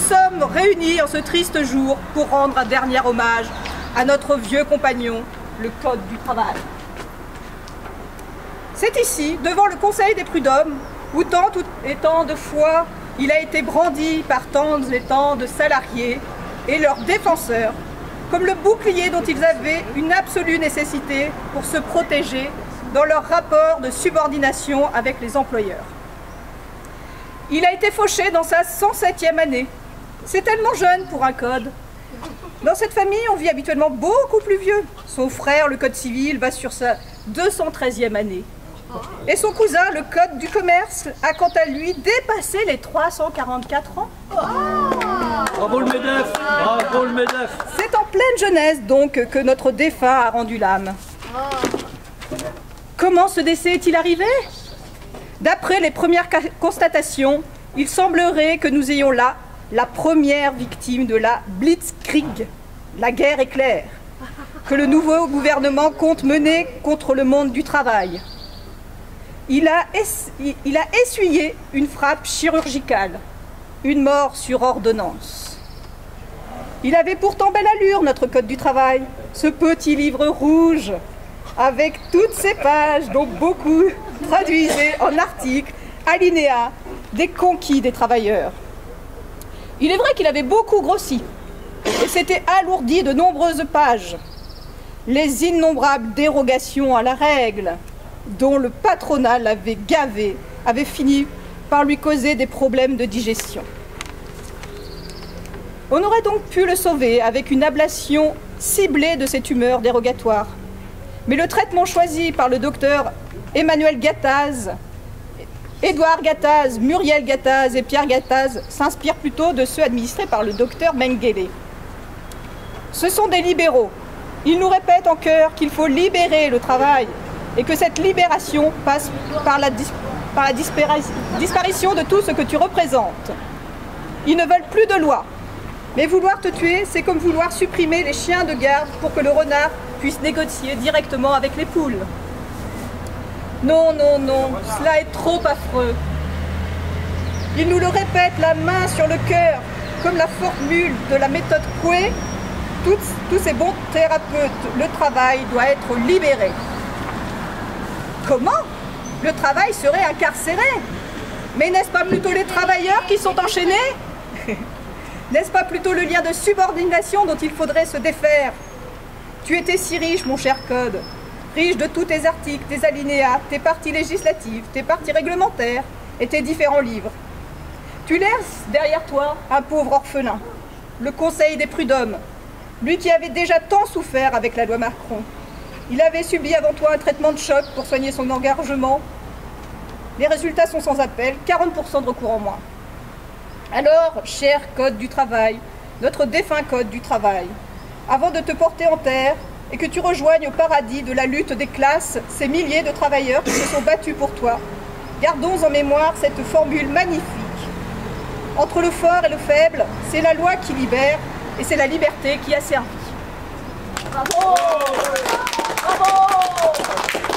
sommes réunis en ce triste jour pour rendre un dernier hommage à notre vieux compagnon, le Code du travail. C'est ici, devant le Conseil des prud'hommes, où tant et tant de fois il a été brandi par tant et tant de salariés et leurs défenseurs, comme le bouclier dont ils avaient une absolue nécessité pour se protéger dans leur rapport de subordination avec les employeurs. Il a été fauché dans sa 107e année. C'est tellement jeune pour un code. Dans cette famille, on vit habituellement beaucoup plus vieux. Son frère, le code civil, va sur sa 213e année. Et son cousin, le code du commerce, a quant à lui dépassé les 344 ans. Bravo le MEDEF! Bravo le MEDEF! C'est en pleine jeunesse donc que notre défunt a rendu l'âme. Comment ce décès est-il arrivé? D'après les premières constatations, il semblerait que nous ayons là la première victime de la Blitzkrieg, la guerre éclair, que le nouveau gouvernement compte mener contre le monde du travail. Il a essuyé une frappe chirurgicale, une mort sur ordonnance. Il avait pourtant belle allure, notre Code du travail, ce petit livre rouge, avec toutes ces pages dont beaucoup traduisaient en articles, alinéas, des conquis des travailleurs. Il est vrai qu'il avait beaucoup grossi et s'était alourdi de nombreuses pages. Les innombrables dérogations à la règle dont le patronat l'avait gavé avaient fini par lui causer des problèmes de digestion. On aurait donc pu le sauver avec une ablation ciblée de ses tumeurs dérogatoires. Mais le traitement choisi par le docteur Emmanuel Gattaz, Édouard Gattaz, Muriel Gattaz et Pierre Gattaz s'inspire plutôt de ceux administrés par le docteur Mengele. Ce sont des libéraux. Ils nous répètent en chœur qu'il faut libérer le travail et que cette libération passe par la disparition de tout ce que tu représentes. Ils ne veulent plus de loi. Mais vouloir te tuer, c'est comme vouloir supprimer les chiens de garde pour que le renard puisse négocier directement avec les poules. Non, non, non, cela est trop affreux. Ils nous le répètent la main sur le cœur, comme la formule de la méthode Coué. Tous ces bons thérapeutes, le travail doit être libéré. Comment? Le travail serait incarcéré? Mais n'est-ce pas plutôt les travailleurs qui sont enchaînés? N'est-ce pas plutôt le lien de subordination dont il faudrait se défaire? Tu étais si riche, mon cher Code, riche de tous tes articles, tes alinéas, tes parties législatives, tes parties réglementaires et tes différents livres. Tu laisses derrière toi un pauvre orphelin, le Conseil des prud'hommes, lui qui avait déjà tant souffert avec la loi Macron. Il avait subi avant toi un traitement de choc pour soigner son engorgement. Les résultats sont sans appel, 40% de recours en moins. Alors, cher Code du travail, notre défunt Code du travail, avant de te porter en terre et que tu rejoignes au paradis de la lutte des classes ces milliers de travailleurs qui se sont battus pour toi, gardons en mémoire cette formule magnifique. Entre le fort et le faible, c'est la loi qui libère et c'est la liberté qui a servi. Bravo! Bravo!